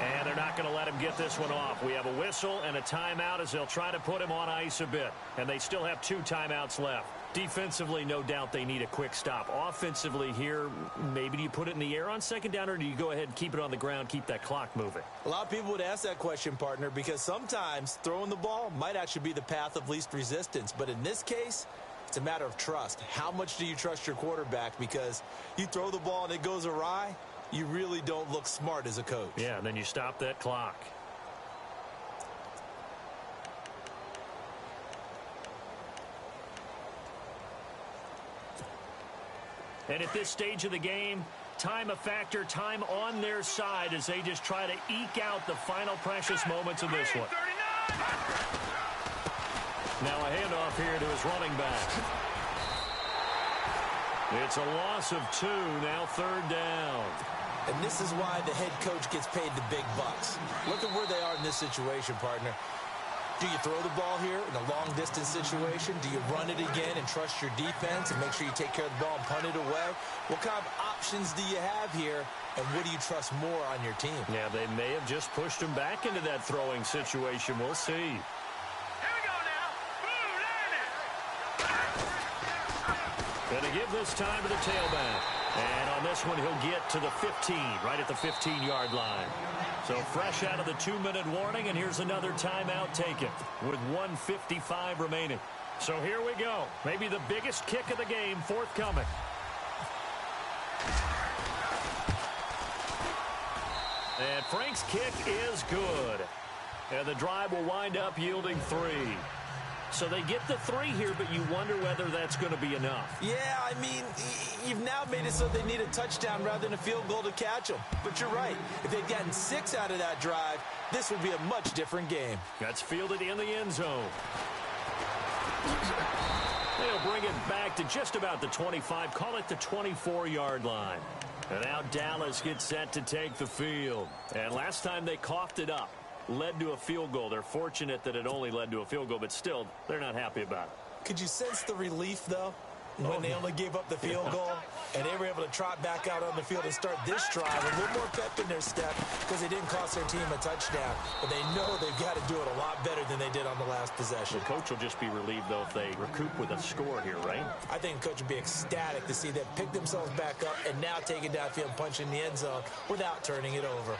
And they're not going to let him get this one off. We have a whistle and a timeout as they'll try to put him on ice a bit. And they still have 2 timeouts left. Defensively, no doubt they need a quick stop. Offensively here, maybe do you put it in the air on 2nd down, or do you go ahead and keep it on the ground, keep that clock moving? A lot of people would ask that question, partner, because sometimes throwing the ball might actually be the path of least resistance. But in this case, it's a matter of trust. How much do you trust your quarterback? Because you throw the ball and it goes awry, you really don't look smart as a coach. Yeah, and then you stop that clock. And at this stage of the game, time a factor, time on their side as they just try to eke out the final precious moments of this one. Now a handoff here to his running back. It's a loss of 2, now 3rd down. And this is why the head coach gets paid the big bucks. Look at where they are in this situation, partner. Do you throw the ball here in a long-distance situation? Do you run it again and trust your defense and make sure you take care of the ball and punt it away? What kind of options do you have here, and what do you trust more on your team? Yeah, they may have just pushed him back into that throwing situation. We'll see. Here we go now. Boom, landed. Going to give this time to the tailback. And on this one, he'll get to the 15, right at the 15-yard line. So fresh out of the 2-minute warning, and here's another timeout taken with 1:55 remaining. So here we go. Maybe the biggest kick of the game forthcoming. And Frank's kick is good. And the drive will wind up yielding 3. So they get the 3 here, but you wonder whether that's going to be enough. Yeah, I mean, you've now made it so they need a touchdown rather than a field goal to catch them. But you're right. If they'd gotten 6 out of that drive, this would be a much different game. That's fielded in the end zone. They'll bring it back to just about the 25, call it the 24-yard line. And now Dallas gets set to take the field. And last time they coughed it up, led to a field goal. They're fortunate that it only led to a field goal, but still, they're not happy about it. Could you sense the relief, though, when they only gave up the field goal and they were able to trot back out on the field and start this drive a little more pep in their step because it didn't cost their team a touchdown, but they know they've got to do it a lot better than they did on the last possession. The coach will just be relieved, though, if they recoup with a score here, right? I think the coach would be ecstatic to see them pick themselves back up and now take it downfield and punch in the end zone without turning it over.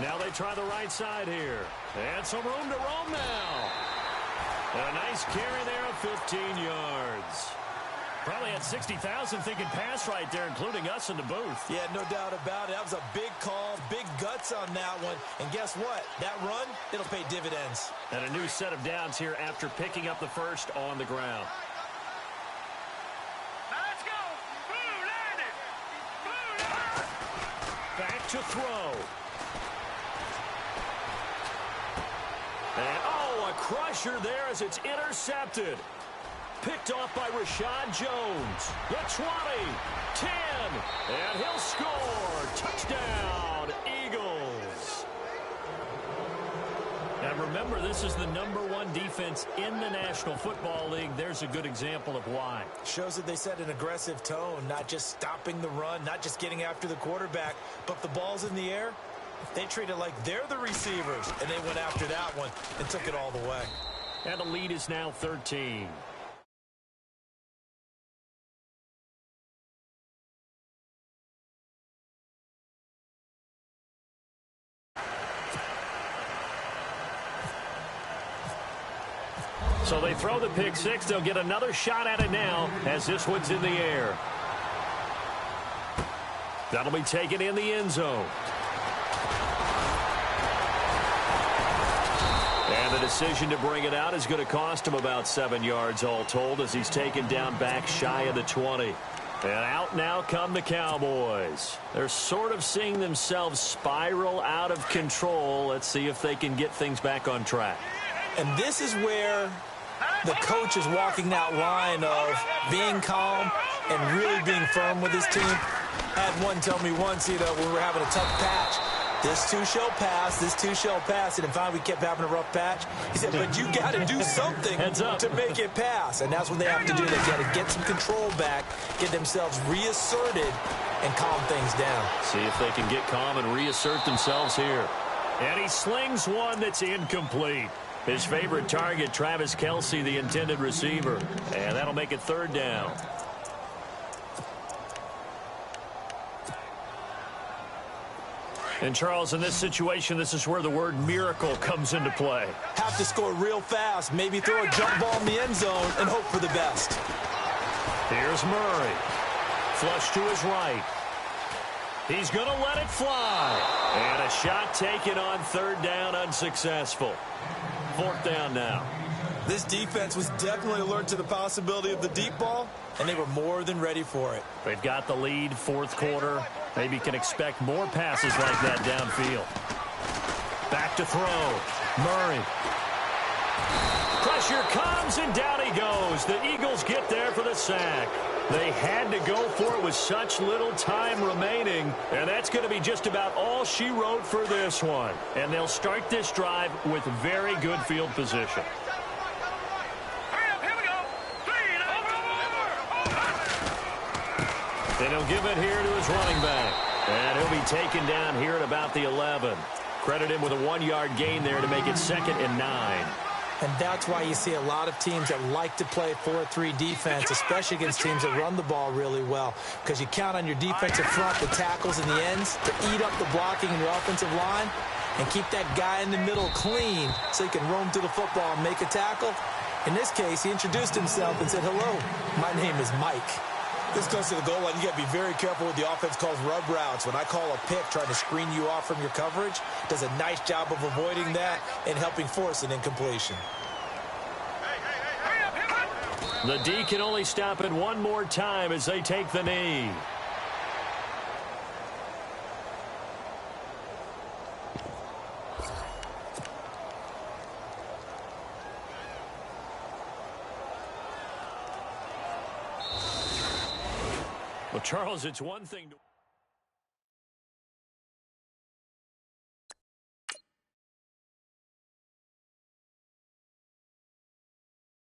Now they try the right side here. And some room to roam now. And a nice carry there of 15 yards. Probably had 60,000 thinking pass right there, including us in the booth. Yeah, no doubt about it. That was a big call, big guts on that one. And guess what? That run, it'll pay dividends. And a new set of downs here after picking up the first on the ground. Now let's go. Boom, landed. Boom. Back to throw. And, a crusher there as it's intercepted. Picked off by Rashad Jones. The 20, 10, and he'll score. Touchdown, Eagles. And remember, this is the #1 defense in the National Football League. There's a good example of why. Shows that they set an aggressive tone, not just stopping the run, not just getting after the quarterback, but if the ball's in the air, they treat it like they're the receivers, and they went after that one and took it all the way. And the lead is now 13. So they throw the pick six. They'll get another shot at it now as this one's in the air. That'll be taken in the end zone. And the decision to bring it out is going to cost him about 7 yards all told as he's taken down back shy of the 20. And out now come the Cowboys. They're sort of seeing themselves spiral out of control. Let's see if they can get things back on track. And this is where the coach is walking that line of being calm and really being firm with his team. I had one tell me once, when we were having a tough patch, this too shall pass, this too shall pass. And finally we kept having a rough patch. He said, but you got to do something to make it pass. And that's what they have to do. They've got to get some control back, get themselves reasserted, and calm things down. See if they can get calm and reassert themselves here. And he slings one that's incomplete. His favorite target, Travis Kelce, the intended receiver. And that'll make it third down. And, Charles, in this situation, this is where the word miracle comes into play. Have to score real fast, maybe throw a jump ball in the end zone and hope for the best. Here's Murray. Flush to his right. He's going to let it fly. And a shot taken on third down, unsuccessful. Fourth down now. This defense was definitely alert to the possibility of the deep ball, and they were more than ready for it. They've got the lead, fourth quarter. Maybe can expect more passes like that downfield. Back to throw. Murray. Pressure comes, and down he goes. The Eagles get there for the sack. They had to go for it with such little time remaining, and that's going to be just about all she wrote for this one. And they'll start this drive with very good field position. And he'll give it here to his running back. And he'll be taken down here at about the 11. Credit him with a 1-yard gain there to make it 2nd and 9. And that's why you see a lot of teams that like to play 4-3 defense, especially against teams that run the ball really well, because you count on your defensive front, the tackles and the ends, to eat up the blocking in your offensive line and keep that guy in the middle clean so he can roam through the football and make a tackle. In this case, he introduced himself and said, "Hello, my name is Mike." This goes to the goal line. You got to be very careful with the offense calls rub routes. When I call a pick trying to screen you off from your coverage, does a nice job of avoiding that and helping force an incompletion. The D can only stop it one more time as they take the knee. Well, Charles, it's one thing to...